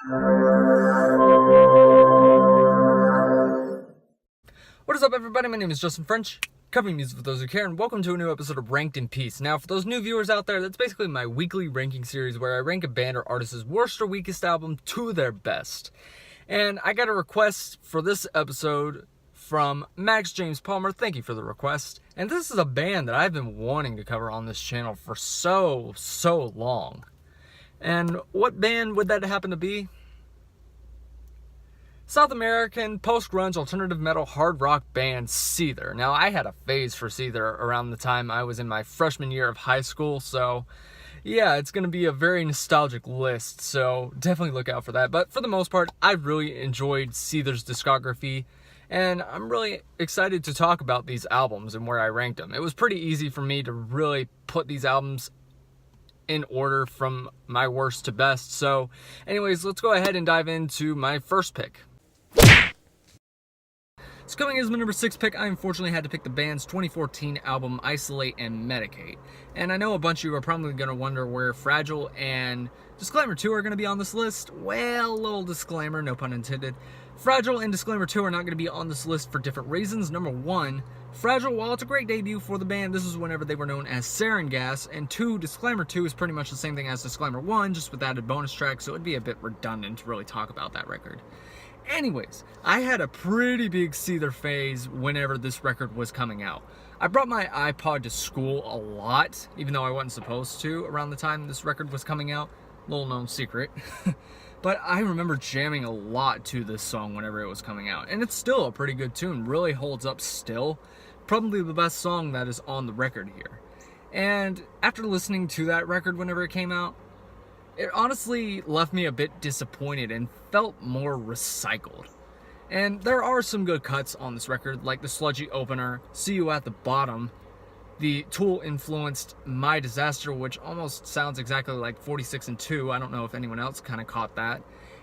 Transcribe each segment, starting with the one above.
What is up, everybody? My name is Justin French, covering music for those who care, and welcome to a new episode of Ranked in Peace. Now, for those new viewers out there, that's basically my weekly ranking series where I rank a band or artist's worst or weakest album to their best. And I got a request for this episode from Max James Palmer. Thank you for the request. And this is a band that I've been wanting to cover on this channel for so long. And what band would that happen to be? South American post-grunge alternative metal hard rock band Seether. Now, I had a phase for Seether around the time I was in my freshman year of high school, so yeah, it's going to be a very nostalgic list, so definitely look out for that. But for the most part, I've really enjoyed Seether's discography, and I'm really excited to talk about these albums and where I ranked them. It was pretty easy for me to really put these albums in order from my worst to best. So anyways, let's go ahead and dive into my first pick. So coming in as my number 6 pick, I unfortunately had to pick the band's 2014 album Isolate and Medicate. And I know a bunch of you are probably going to wonder where Fragile and Disclaimer 2 are going to be on this list. Well, little disclaimer, no pun intended. Fragile and Disclaimer 2 are not going to be on this list for different reasons. Number 1, Fragile, while it's a great debut for the band, this is whenever they were known as Sarin Gas. And 2, Disclaimer 2 is pretty much the same thing as Disclaimer 1, just with added bonus tracks, so it'd be a bit redundant to really talk about that record. Anyways, I had a pretty big Seether phase whenever this record was coming out. I brought my iPod to school a lot, even though I wasn't supposed to around the time this record was coming out. Little known secret. But I remember jamming a lot to this song whenever it was coming out. And it's still a pretty good tune, really holds up still. Probably the best song that is on the record here. And after listening to that record whenever it came out, it honestly left me a bit disappointed and felt more recycled. And there are some good cuts on this record, like the sludgy opener, See You at the Bottom, the Tool-influenced My Disaster, which almost sounds exactly like 46 and 2, I don't know if anyone else kind of caught that,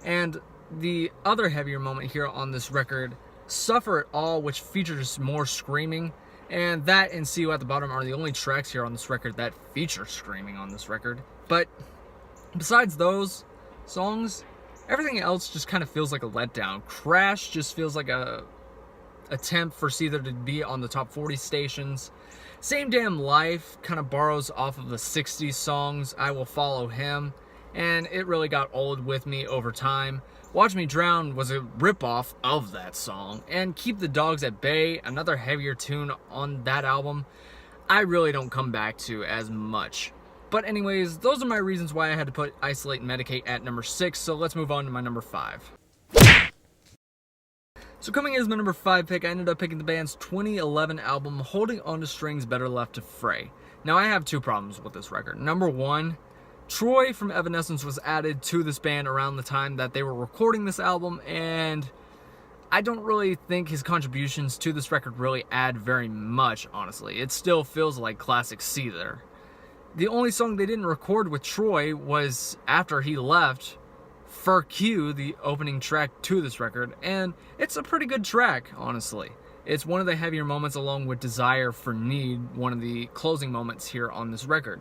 and the other heavier moment here on this record, Suffer It All, which features more screaming, and that and See You at the Bottom are the only tracks here on this record that feature screaming on this record. But besides those songs, everything else just kind of feels like a letdown. Crash just feels like a attempt for Seether to be on the top 40 stations. Same Damn Life kind of borrows off of the 60s songs, I Will Follow Him, and it really got old with me over time. Watch Me Drown was a ripoff of that song, and Keep the Dogs at Bay, another heavier tune on that album, I really don't come back to as much. But anyways, those are my reasons why I had to put Isolate and Medicate at number 6, so let's move on to my number 5. So coming in as my number 5 pick, I ended up picking the band's 2011 album, Holding On to Strings Better Left to Fray. Now, I have 2 problems with this record. Number 1, Troy from Evanescence was added to this band around the time that they were recording this album, and I don't really think his contributions to this record really add very much, honestly. It still feels like classic Seether. The only song they didn't record with Troy was after he left, For Q, the opening track to this record, and it's a pretty good track, honestly. It's one of the heavier moments along with Desire for Need, one of the closing moments here on this record.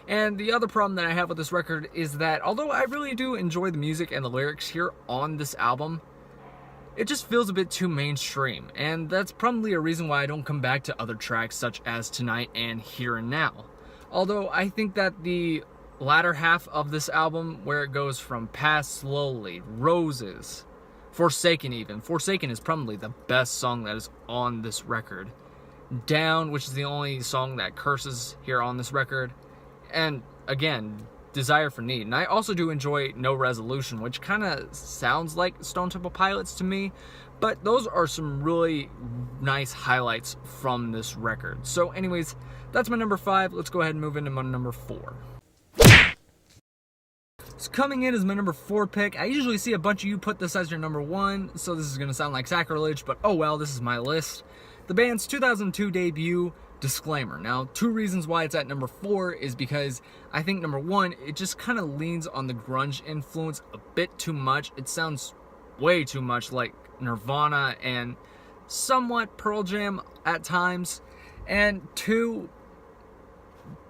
And the other problem that I have with this record is that although I really do enjoy the music and the lyrics here on this album, it just feels a bit too mainstream, and that's probably a reason why I don't come back to other tracks such as Tonight and Here and Now. Although I think that the latter half of this album, where it goes from Pass Slowly, Roses, Forsaken even. Forsaken is probably the best song that is on this record. Down, which is the only song that curses here on this record. And again, Desire for Need. And I also do enjoy No Resolution, which kind of sounds like Stone Temple Pilots to me. But those are some really nice highlights from this record. So anyways, that's my number 5. Let's go ahead and move into my number 4. So coming in as my number 4 pick, I usually see a bunch of you put this as your number 1, so this is going to sound like sacrilege, but oh well, this is my list. The band's 2002 debut, Disclaimer. Now, 2 reasons why it's at number 4 is because I think number 1, it just kind of leans on the grunge influence a bit too much. It sounds way too much like Nirvana and somewhat Pearl Jam at times. And 2,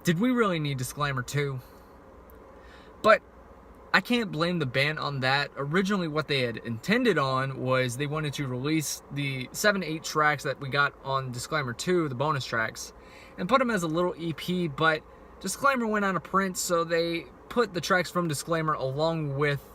did we really need Disclaimer 2? But I can't blame the band on that. Originally what they had intended on was they wanted to release the 7-8 tracks that we got on Disclaimer 2, the bonus tracks, and put them as a little EP, but Disclaimer went out of print, so they put the tracks from Disclaimer along with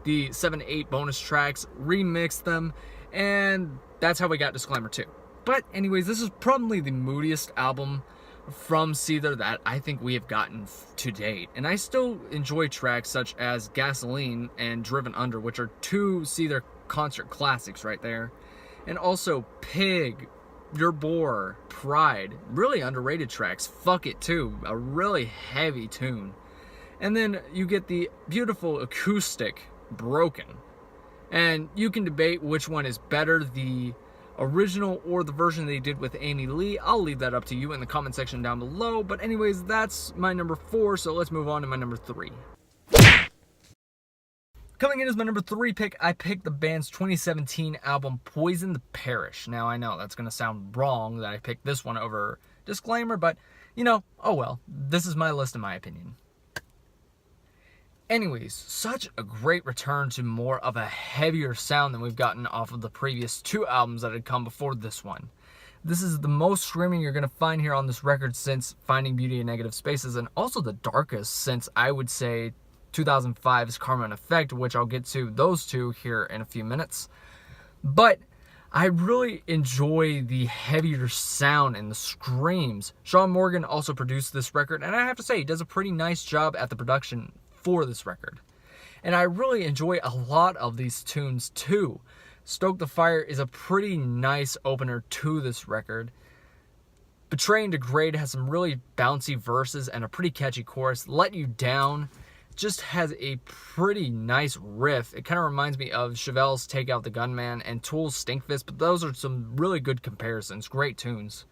the 7-8 bonus tracks, remixed them, and that's how we got Disclaimer 2. But anyways, this is probably the moodiest album from Seether that I think we have gotten to date. And I still enjoy tracks such as Gasoline and Driven Under, which are two Seether concert classics right there. And also Pig, Your Bore, Pride, really underrated tracks. Fuck It Too, a really heavy tune. And then you get the beautiful acoustic Broken. And you can debate which one is better, the original or the version they did with Amy Lee. I'll leave that up to you in the comment section down below. But anyways, that's my number 4, so let's move on to my number 3. Coming in as my number 3 pick, I picked the band's 2017 album Poison the Parish. Now I know that's going to sound wrong that I picked this one over Disclaimer, but you know, oh well, this is my list in my opinion. Anyways, such a great return to more of a heavier sound than we've gotten off of the previous 2 albums that had come before this one. This is the most screaming you're going to find here on this record since Finding Beauty in Negative Spaces, and also the darkest since, I would say, 2005's Karma and Effect, which I'll get to those two here in a few minutes. But I really enjoy the heavier sound and the screams. Sean Morgan also produced this record, and I have to say, he does a pretty nice job at the production for this record. And I really enjoy a lot of these tunes too. Stoke the Fire is a pretty nice opener to this record. Betray and Degrade has some really bouncy verses and a pretty catchy chorus. Let You Down just has a pretty nice riff. It kind of reminds me of Chevelle's Take Out the Gunman and Tool's Stinkfist, but those are some really good comparisons, great tunes.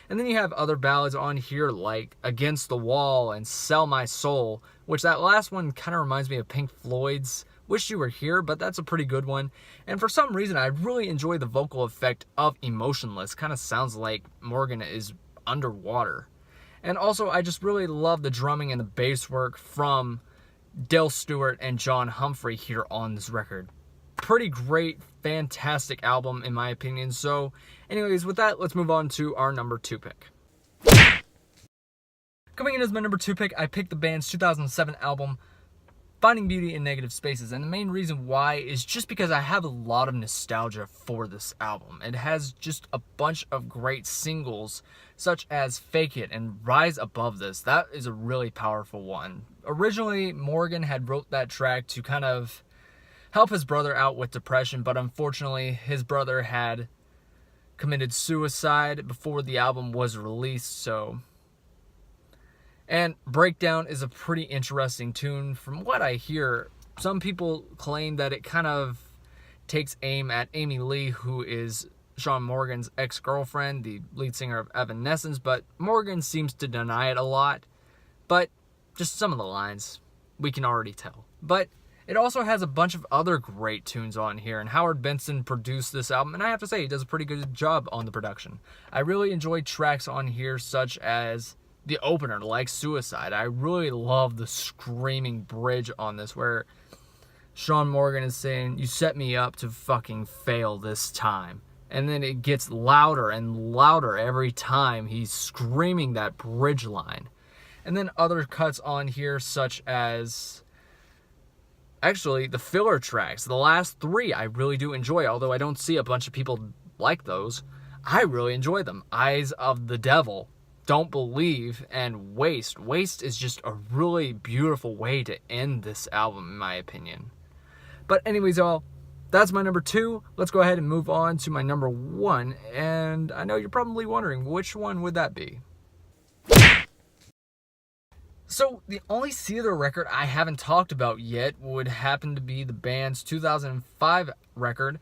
And then you have other ballads on here like Against the Wall and Sell My Soul, which that last one kind of reminds me of Pink Floyd's Wish You Were Here, but that's a pretty good one. And for some reason, I really enjoy the vocal effect of Emotionless. Kind of sounds like Morgan is underwater. And also, I just really love the drumming and the bass work from Dale Stewart and John Humphrey here on this record. Pretty great, fantastic album in my opinion. So anyways, with that, let's move on to our number 2 pick. Coming in as my number 2 pick, I picked the band's 2007 album Finding Beauty in Negative Spaces, and the main reason why is just because I have a lot of nostalgia for this album. It has just a bunch of great singles such as Fake It and Rise Above This. That is a really powerful one. Originally, Morgan had wrote that track to kind of help his brother out with depression, but unfortunately his brother had committed suicide before the album was released. And Breakdown is a pretty interesting tune. From what I hear, some people claim that it kind of takes aim at Amy Lee, who is Sean Morgan's ex-girlfriend, the lead singer of Evanescence, but Morgan seems to deny it a lot. But just some of the lines, we can already tell. But it also has a bunch of other great tunes on here, and Howard Benson produced this album, and I have to say, he does a pretty good job on the production. I really enjoy tracks on here such as the opener, like Suicide. I really love the screaming bridge on this, where Sean Morgan is saying, "You set me up to fucking fail this time." And then it gets louder and louder every time he's screaming that bridge line. And then other cuts on here such as, actually, the filler tracks. The last 3 I really do enjoy, although I don't see a bunch of people like those. I really enjoy them. Eyes of the Devil, Don't Believe, and Waste. Waste is just a really beautiful way to end this album, in my opinion. But anyways, y'all, that's my number 2. Let's go ahead and move on to my number 1. And I know you're probably wondering, which one would that be? So, the only Seether record I haven't talked about yet would happen to be the band's 2005 record,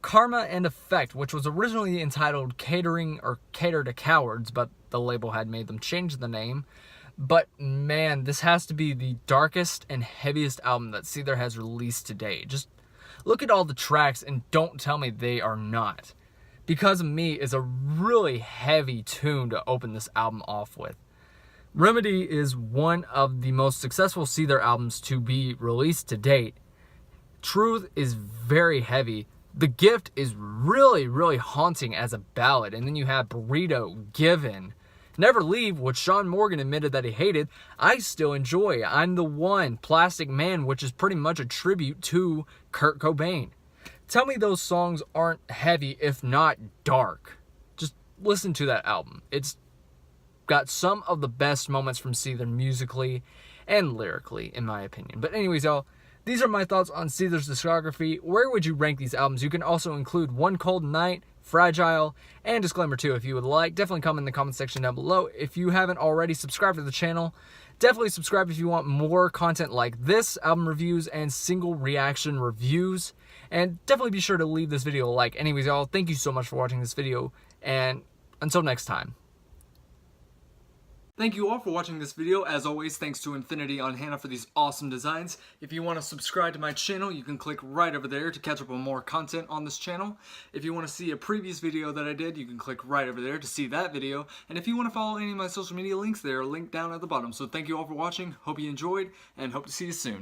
Karma and Effect, which was originally entitled Catering or Cater to Cowards, but the label had made them change the name. But man, this has to be the darkest and heaviest album that Seether has released to date. Just look at all the tracks and don't tell me they are not. Because of Me is a really heavy tune to open this album off with. Remedy is one of the most successful Seether albums to be released to date. Truth is very heavy. The Gift is really, really haunting as a ballad. And then you have Burrito, Given. Never Leave, which Sean Morgan admitted that he hated, I still enjoy. I'm the One, Plastic Man, which is pretty much a tribute to Kurt Cobain. Tell me those songs aren't heavy, if not dark. Just listen to that album. It's got some of the best moments from Seether musically and lyrically, in my opinion. But anyways, y'all, these are my thoughts on Seether's discography. Where would you rank these albums? You can also include One Cold Night, Fragile, and Disclaimer 2 if you would like. Definitely comment in the comment section down below. If you haven't already subscribed to the channel, definitely subscribe if you want more content like this, album reviews and single reaction reviews. And definitely be sure to leave this video a like. Anyways, y'all, thank you so much for watching this video, and until next time. Thank you all for watching this video. As always, thanks to Infinity on Hannah for these awesome designs. If you want to subscribe to my channel, you can click right over there to catch up on more content on this channel. If you want to see a previous video that I did, you can click right over there to see that video. And if you want to follow any of my social media links, they are linked down at the bottom. So thank you all for watching. Hope you enjoyed, and hope to see you soon.